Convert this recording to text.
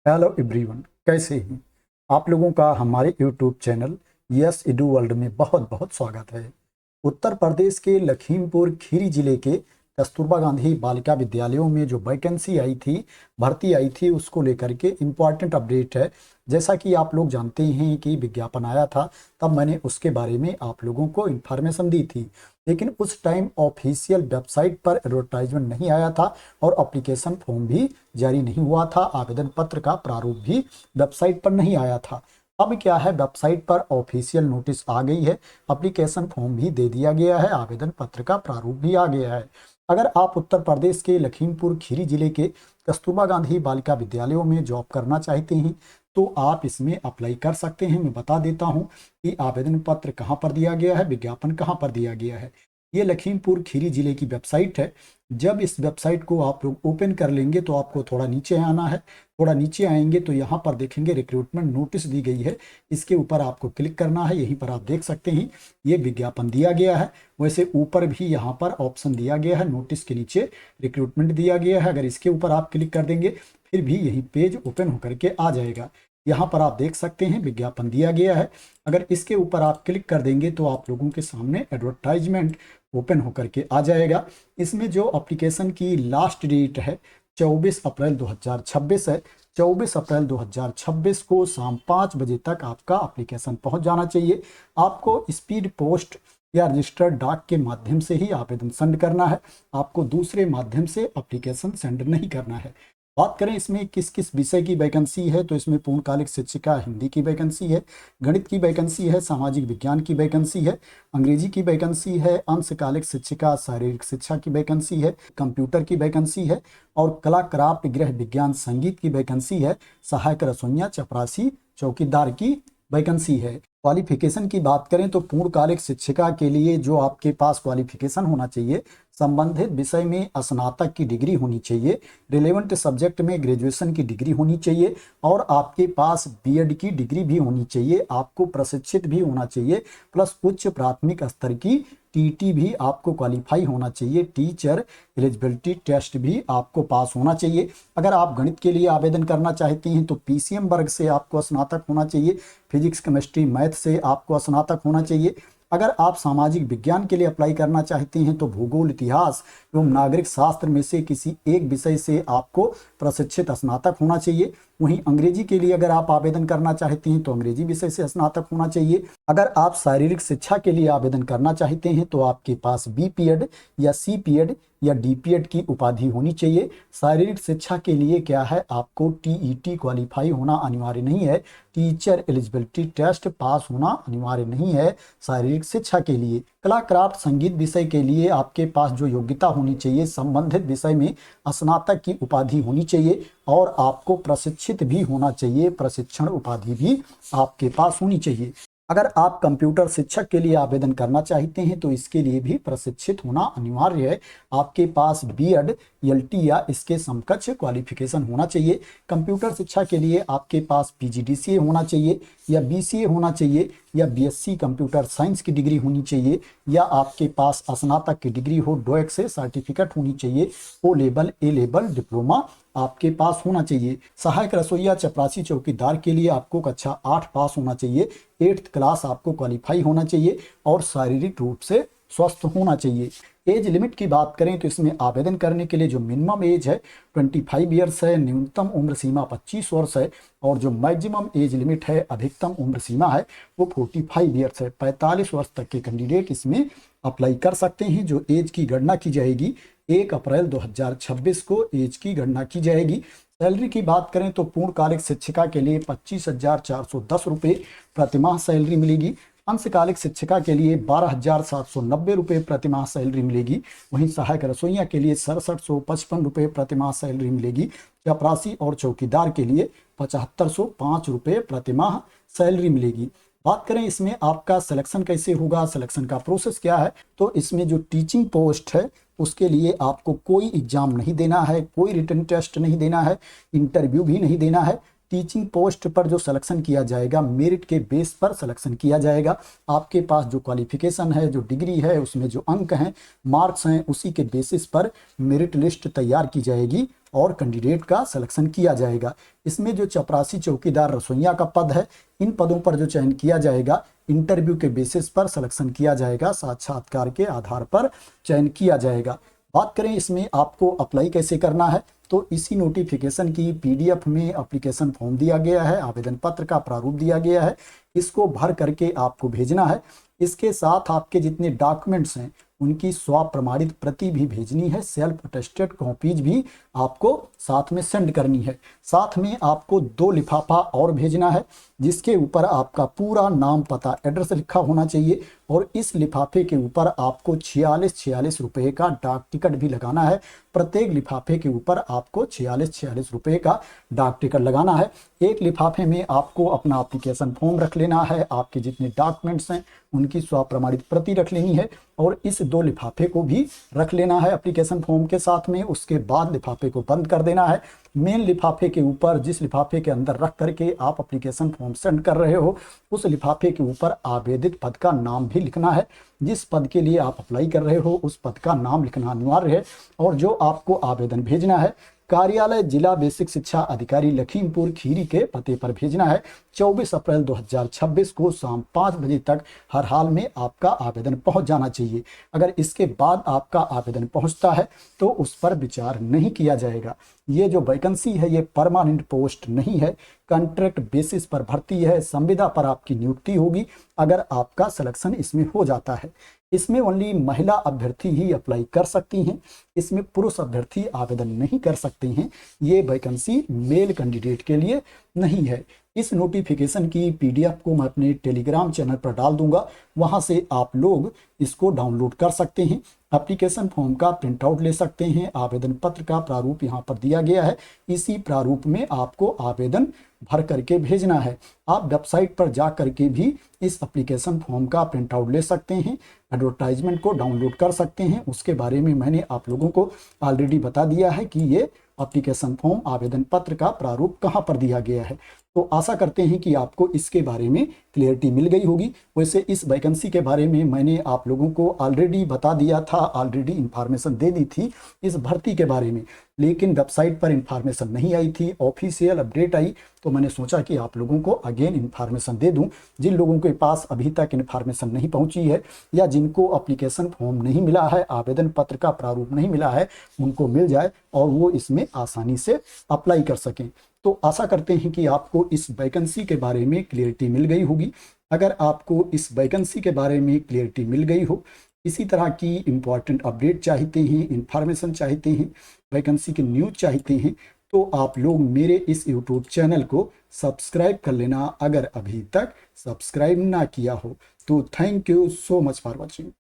Hello everyone, कैसे हैं आप लोगों का हमारे YouTube channel yes edu world में बहुत बहुत स्वागत है। उत्तर प्रदेश के लखीमपुर खीरी जिले के कस्तूरबा गांधी बालिका विद्यालयों में जो वैकेंसी आई थी, भर्ती आई थी, उसको लेकर के इम्पॉर्टेंट अपडेट है। जैसा कि आप लोग जानते हैं कि विज्ञापन आया था, तब मैंने उसके बारे में आप लोगों को इन्फॉर्मेशन दी थी, लेकिन उस टाइम ऑफिशियल वेबसाइट पर एडवर्टाइजमेंट नहीं आया था और एप्लीकेशन फॉर्म भी जारी नहीं हुआ था। आवेदन पत्र का प्रारूप भी वेबसाइट पर नहीं आया था। अब क्या है, वेबसाइट पर ऑफिशियल नोटिस आ गई है, एप्लीकेशन फॉर्म भी दे दिया गया है, आवेदन पत्र का प्रारूप भी आ गया है। अगर आप उत्तर प्रदेश के लखीमपुर खीरी जिले के कस्तूरबा गांधी बालिका विद्यालयों में जॉब करना चाहते हैं तो आप इसमें अप्लाई कर सकते हैं। मैं बता देता हूं कि आवेदन पत्र कहां पर दिया गया है, विज्ञापन कहां पर दिया गया है। ये लखीमपुर खीरी जिले की वेबसाइट है। जब इस वेबसाइट को आप लोग ओपन कर लेंगे तो आपको थोड़ा नीचे आना है। थोड़ा नीचे आएंगे तो यहाँ पर देखेंगे रिक्रूटमेंट नोटिस दी गई है, इसके ऊपर आपको क्लिक करना है। यहीं पर आप देख सकते हैं ये विज्ञापन दिया गया है। वैसे ऊपर भी यहाँ पर ऑप्शन दिया गया है, नोटिस के नीचे रिक्रूटमेंट दिया गया है। अगर इसके ऊपर आप क्लिक कर देंगे फिर भी यही पेज ओपन होकर के आ जाएगा। यहाँ पर आप देख सकते हैं विज्ञापन दिया गया है। अगर इसके ऊपर आप क्लिक कर देंगे तो आप लोगों के सामने एडवर्टाइजमेंट ओपन होकर के आ जाएगा। इसमें जो एप्लीकेशन की लास्ट डेट है 24 अप्रैल 2026 है। 24 अप्रैल 2026 को शाम 5 बजे तक आपका एप्लीकेशन पहुंच जाना चाहिए। आपको स्पीड पोस्ट या रजिस्टर्ड डाक के माध्यम से ही आवेदन सेंड करना है। आपको दूसरे माध्यम से एप्लीकेशन सेंड नहीं करना है। बात करें इसमें किस किस विषय की वैकेंसी है, तो इसमें पूर्णकालिक शिक्षिका हिंदी की वैकेंसी है, गणित की वैकेंसी है, सामाजिक विज्ञान की वैकेंसी है, अंग्रेजी की वैकेंसी है, अंशकालिक शिक्षिका शारीरिक शिक्षा की वैकेंसी है, कंप्यूटर की वैकेंसी है और कला क्राफ्ट गृह विज्ञान संगीत की वैकेंसी है, सहायक रसोइया चपरासी चौकीदार की वैकेंसी है। क्वालिफिकेशन की बात करें तो पूर्णकालिक शिक्षिका के लिए जो आपके पास क्वालिफिकेशन होना चाहिए, संबंधित विषय में स्नातक की डिग्री होनी चाहिए, रिलेवेंट सब्जेक्ट में ग्रेजुएशन की डिग्री होनी चाहिए और आपके पास बीएड की डिग्री भी होनी चाहिए। आपको प्रशिक्षित भी होना चाहिए, प्लस उच्च प्राथमिक स्तर की टीटी भी आपको क्वालिफाई होना चाहिए। टीचर एलिजिबिलिटी टेस्ट भी आपको पास होना चाहिए। अगर आप गणित के लिए आवेदन करना चाहते हैं तो पीसीएम वर्ग से आपको स्नातक होना चाहिए। फिजिक्स केमिस्ट्री मैथ से आपको स्नातक होना चाहिए। अगर आप सामाजिक विज्ञान के लिए अप्लाई करना चाहते हैं तो भूगोल, इतिहास एवं नागरिक शास्त्र में से किसी एक विषय से आपको प्रशिक्षित स्नातक होना चाहिए। वहीं अंग्रेजी के लिए अगर आप आवेदन करना चाहते हैं तो अंग्रेजी विषय से स्नातक होना चाहिए। अगर आप शारीरिक शिक्षा के लिए आवेदन करना चाहते हैं तो आपके पास बीपीएड या सीपीएड या डीपीएड की उपाधि होनी चाहिए। शारीरिक शिक्षा के लिए क्या है, आपको टीईटी क्वालिफाई होना अनिवार्य नहीं है, टीचर एलिजिबिलिटी टेस्ट पास होना अनिवार्य नहीं है शारीरिक शिक्षा के लिए। कला क्राफ्ट संगीत विषय के लिए आपके पास जो योग्यता होनी चाहिए, संबंधित विषय में स्नातक की उपाधि होनी चाहिए और आपको प्रशिक्षित भी होना चाहिए, प्रशिक्षण उपाधि भी आपके पास होनी चाहिए। अगर आप कंप्यूटर शिक्षक के लिए आवेदन करना चाहते हैं तो इसके लिए भी प्रशिक्षित होना अनिवार्य है। आपके पास बीएड, एलटी या इसके समकक्ष क्वालिफिकेशन होना चाहिए। कंप्यूटर शिक्षा के लिए आपके पास पीजीडीसीए होना चाहिए या बीसीए होना चाहिए या बीएससी कंप्यूटर साइंस की डिग्री होनी चाहिए या आपके पास स्नातक की डिग्री हो, डोएक से सर्टिफिकेट होनी चाहिए, ओ लेवल, ए लेवल डिप्लोमा आपके पास होना चाहिए। सहायक रसोइया चपरासी चौकीदार के लिए आपको कक्षा 8 पास होना चाहिए, 8th क्लास आपको क्वालिफाई होना चाहिए और शारीरिक रूप से स्वस्थ होना चाहिए। एज लिमिट की बात करें तो इसमें आवेदन करने के लिए जो मिनिमम एज है 25 ईयर्स है, न्यूनतम उम्र सीमा 25 वर्ष है और जो मैक्सिमम एज लिमिट है, अधिकतम उम्र सीमा है, वो 45 ईयर्स है। 45 वर्ष तक के कैंडिडेट इसमें अप्लाई कर सकते हैं। जो एज की गणना की जाएगी 1 अप्रैल 2026 को एज की गणना की जाएगी। सैलरी की बात करें तो पूर्णकालिक शिक्षिका के लिए 25,410 रुपये प्रतिमाह सैलरी मिलेगी। अंशकालिक शिक्षिका के लिए 12,790 रुपये प्रतिमाह सैलरी मिलेगी। वहीं सहायक रसोइया के लिए 6755 रुपये प्रतिमाह सैलरी मिलेगी। चपरासी और चौकीदार के लिए 7505 रुपये प्रतिमाह सैलरी मिलेगी। बात करें इसमें आपका सिलेक्शन कैसे होगा, सिलेक्शन का प्रोसेस क्या है, तो इसमें जो टीचिंग पोस्ट है उसके लिए आपको कोई एग्जाम नहीं देना है, कोई रिटन टेस्ट नहीं देना है, इंटरव्यू भी नहीं देना है। टीचिंग पोस्ट पर जो सिलेक्शन किया जाएगा मेरिट के बेस पर सिलेक्शन किया जाएगा। आपके पास जो क्वालिफिकेशन है, जो डिग्री है, उसमें जो अंक हैं, मार्क्स हैं, उसी के बेसिस पर मेरिट लिस्ट तैयार की जाएगी और कैंडिडेट का सिलेक्शन किया जाएगा। इसमें जो चपरासी चौकीदार रसोइया का पद है, इन पदों पर जो चयन किया जाएगा इंटरव्यू के बेसिस पर सिलेक्शन किया जाएगा, साक्षात्कार के आधार पर चयन किया जाएगा। बात करें इसमें आपको अप्लाई कैसे करना है, तो इसी नोटिफिकेशन की पीडीएफ में एप्लीकेशन फॉर्म दिया गया है, आवेदन पत्र का प्रारूप दिया गया है, इसको भर करके आपको भेजना है। इसके साथ आपके जितने डॉक्यूमेंट्स हैं उनकी स्व प्रमाणित प्रति भी भेजनी है, सेल्फ अटेस्टेड कॉपीज भी आपको साथ में सेंड करनी है। साथ में आपको 2 लिफाफा और भेजना है जिसके ऊपर आपका पूरा नाम, पता, एड्रेस लिखा होना चाहिए और इस लिफाफे के ऊपर आपको 46 रुपए का डाक टिकट भी लगाना है। प्रत्येक लिफाफे के ऊपर आपको 46 रुपए का डाक टिकट लगाना है। एक लिफाफे में आपको अपना एप्लीकेशन फॉर्म रख लेना है, आपके जितने डॉक्यूमेंट्स हैं उनकी स्व प्रमाणित प्रति रख लेनी है और इस 2 लिफाफे को भी रख लेना है एप्लीकेशन फॉर्म के साथ में। उसके बाद लिफाफे को बंद कर देना है। मेन लिफाफे के ऊपर, जिस लिफाफे के अंदर रख करके आप एप्लीकेशन फॉर्म सेंड कर रहे हो, उस लिफाफे के ऊपर आवेदित पद का नाम भी लिखना है। जिस पद के लिए आप अप्लाई कर रहे हो उस पद का नाम लिखना अनिवार्य है। और जो आपको आवेदन भेजना है, कार्यालय जिला बेसिक शिक्षा अधिकारी लखीमपुर खीरी के पते पर भेजना है। 24 अप्रैल 2026 को शाम 5 बजे तक हर हाल में आपका आवेदन पहुंच जाना चाहिए। अगर इसके बाद आपका आवेदन पहुंचता है तो उस पर विचार नहीं किया जाएगा। ये जो वैकेंसी है ये परमानेंट पोस्ट नहीं है, कॉन्ट्रैक्ट बेसिस पर भर्ती है, संविदा पर आपकी नियुक्ति होगी अगर आपका सिलेक्शन इसमें हो जाता है। इसमें ओनली महिला अभ्यर्थी ही अप्लाई कर सकती हैं, इसमें पुरुष अभ्यर्थी आवेदन नहीं कर सकते हैं। ये वैकेंसी मेल कैंडिडेट के लिए नहीं है। इस नोटिफिकेशन की पीडीएफ को मैं अपने टेलीग्राम चैनल पर डाल दूंगा, वहां से आप लोग इसको डाउनलोड कर सकते हैं। एप्लीकेशन फॉर्म का प्रिंट आउट ले सकते हैं। आवेदन पत्र का प्रारूप यहाँ पर दिया गया है, इसी प्रारूप में आपको आवेदन भर करके भेजना है। आप वेबसाइट पर जा करके भी इस एप्लीकेशन फॉर्म का प्रिंट आउट ले सकते हैं, एडवर्टाइजमेंट को डाउनलोड कर सकते हैं। उसके बारे में मैंने आप लोगों को ऑलरेडी बता दिया है कि ये एप्लीकेशन फॉर्म, आवेदन पत्र का प्रारूप कहाँ पर दिया गया है। तो आशा करते हैं कि आपको इसके बारे में क्लियरिटी मिल गई होगी। वैसे इस वैकेंसी के बारे में मैंने आप लोगों को ऑलरेडी बता दिया था, ऑलरेडी इंफॉर्मेशन दे दी थी इस भर्ती के बारे में, लेकिन वेबसाइट पर इंफॉर्मेशन नहीं आई थी, ऑफिशियल अपडेट आई तो मैंने सोचा कि आप लोगों को अगेन इंफॉर्मेशन दे दूं। जिन लोगों के पास अभी तक इंफॉर्मेशन नहीं पहुंची है या जिनको एप्लीकेशन फॉर्म नहीं मिला है, आवेदन पत्र का प्रारूप नहीं मिला है, उनको मिल जाए और वो इसमें आसानी से अप्लाई कर सकें। तो आशा करते हैं कि आपको इस वैकेंसी के बारे में क्लियरिटी मिल गई होगी। अगर आपको इस वैकेंसी के बारे में क्लियरिटी मिल गई हो, इसी तरह की इंपॉर्टेंट अपडेट चाहते हैं, इंफॉर्मेशन चाहते हैं, वैकेंसी की न्यूज चाहते हैं, तो आप लोग मेरे इस यूट्यूब चैनल को सब्सक्राइब कर लेना अगर अभी तक सब्सक्राइब ना किया हो। तो thank you so much for watching.